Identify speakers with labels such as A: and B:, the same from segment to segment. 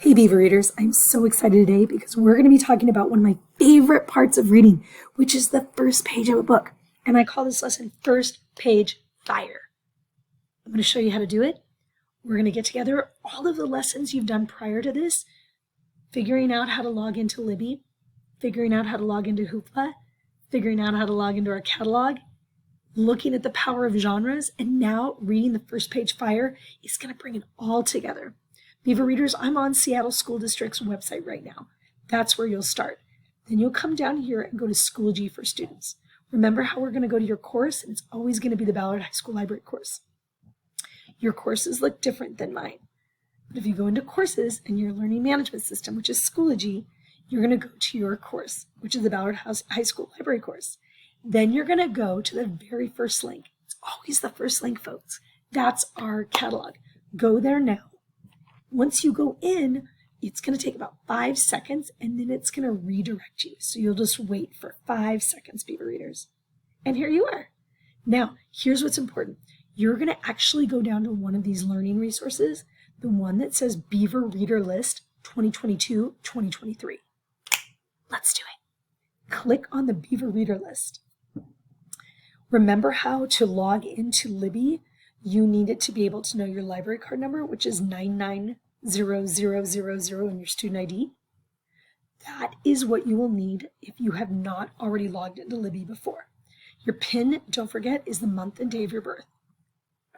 A: Hey Beaver Readers, I'm so excited today because we're going to be talking about one of my favorite parts of reading, which is the first page of a book. And I call this lesson First Page Fire. I'm going to show you how to do it. We're going to get together all of the lessons you've done prior to this, figuring out how to log into Libby, figuring out how to log into Hoopla, figuring out how to log into our catalog, looking at the power of genres, and now reading the First Page Fire is going to bring it all together. Beaver Readers, I'm on Seattle School District's website right now. That's where you'll start. Then you'll come down here and go to Schoology for Students. Remember how we're going to go to your course, and it's always going to be the Ballard High School Library course. Your courses look different than mine. But if you go into courses and your learning management system, which is Schoology, you're going to go to your course, which is the Ballard High School Library course. Then you're going to go to the very first link. It's always the first link, folks. That's our catalog. Go there now. Once you go in, it's going to take about 5 seconds, and then it's going to redirect you. So you'll just wait for 5 seconds, Beaver Readers. And here you are. Now, here's what's important. You're going to actually go down to one of these learning resources, the one that says Beaver Reader List 2022-2023. Let's do it. Click on the Beaver Reader List. Remember how to log into Libby? You need it to be able to know your library card number, which is 99000 in your student ID. That is what you will need if you have not already logged into Libby before. Your PIN, don't forget, is the month and day of your birth.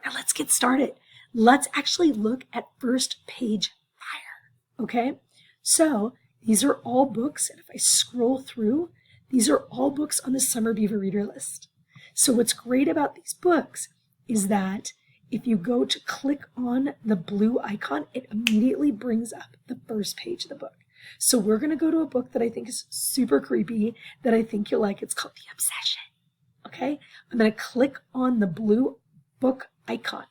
A: Now let's get started. Let's actually look at First Page Fire, okay? So these are all books, and if I scroll through, these are all books on the Summer Beaver Reader List. So what's great about these books is that if you go to click on the blue icon, it immediately brings up the first page of the book. So we're going to go to a book that I think is super creepy, that I think you'll like. It's called The Obsession. Okay? I'm going to click on the blue book icon.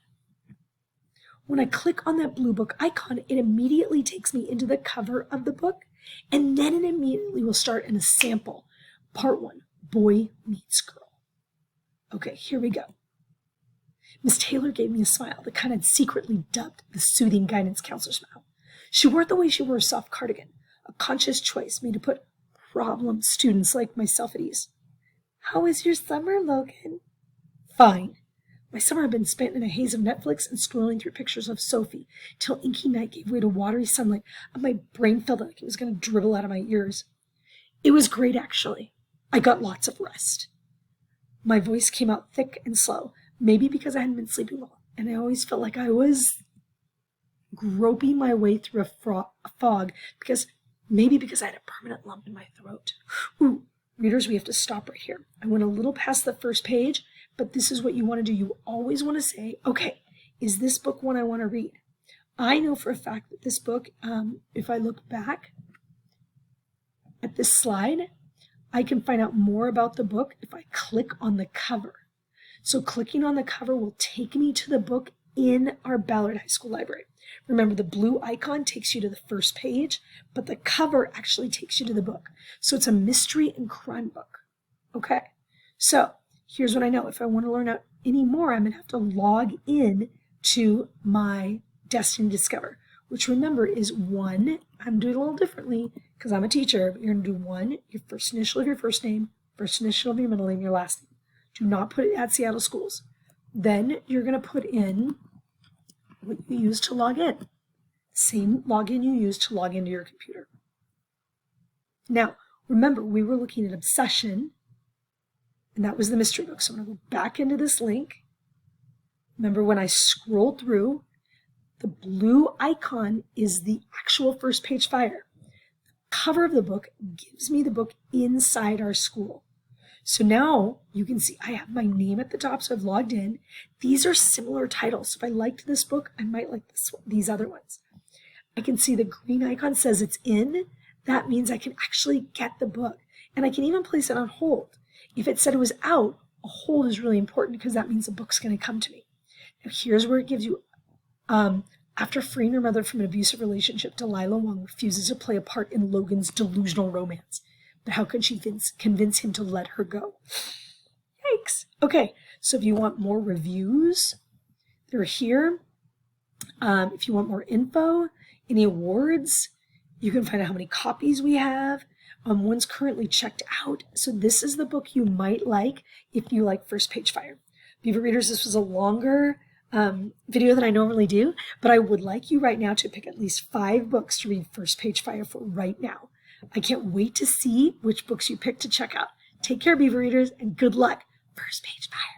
A: When I click on that blue book icon, it immediately takes me into the cover of the book, and then it immediately will start in a sample. Part 1, Boy Meets Girl. Okay, here we go. Miss Taylor gave me a smile, the kind I'd secretly dubbed the soothing guidance counselor smile. She wore it the way she wore a soft cardigan, a conscious choice made to put problem students like myself at ease. How was your summer, Logan? Fine. My summer had been spent in a haze of Netflix and scrolling through pictures of Sophie, till inky night gave way to watery sunlight, and my brain felt like it was going to dribble out of my ears. It was great, actually. I got lots of rest. My voice came out thick and slow. Maybe because I hadn't been sleeping well, and I always felt like I was groping my way through a fog, maybe because I had a permanent lump in my throat. Ooh, readers, we have to stop right here. I went a little past the first page, but this is what you want to do. You always want to say, okay, is this book one I want to read? I know for a fact that this book, if I look back at this slide, I can find out more about the book if I click on the cover. So clicking on the cover will take me to the book in our Ballard High School Library. Remember, the blue icon takes you to the first page, but the cover actually takes you to the book. So it's a mystery and crime book. Okay, so here's what I know. If I want to learn out any more, I'm going to have to log in to my Destiny Discover, which remember is 1. I'm doing it a little differently because I'm a teacher, but you're going to do 1, your first initial of your first name, first initial of your middle name, your last name. Do not put it at Seattle Schools. Then you're going to put in what you use to log in. Same login you use to log into your computer. Now, remember, we were looking at Obsession, and that was the mystery book. So I'm going to go back into this link. Remember, when I scrolled through, the blue icon is the actual First Page Fire. The cover of the book gives me the book inside our school. So now you can see I have my name at the top, so I've logged in. These are similar titles. So if I liked this book, I might like these other ones. I can see the green icon says it's in. That means I can actually get the book. And I can even place it on hold. If it said it was out, a hold is really important because that means the book's going to come to me. Now here's where it gives you, after freeing her mother from an abusive relationship, Delilah Wong refuses to play a part in Logan's delusional romance. But how could she convince him to let her go? Yikes. Okay, so if you want more reviews, they're here. If you want more info, any awards. You can find out how many copies we have. One's currently checked out. So this is the book you might like if you like First Page Fire. Beaver Readers, this was a longer video than I normally do, but I would like you right now to pick at least 5 books to read First Page Fire for right now. I can't wait to see which books you pick to check out. Take care, Beaver Readers, and good luck. First Page Fire.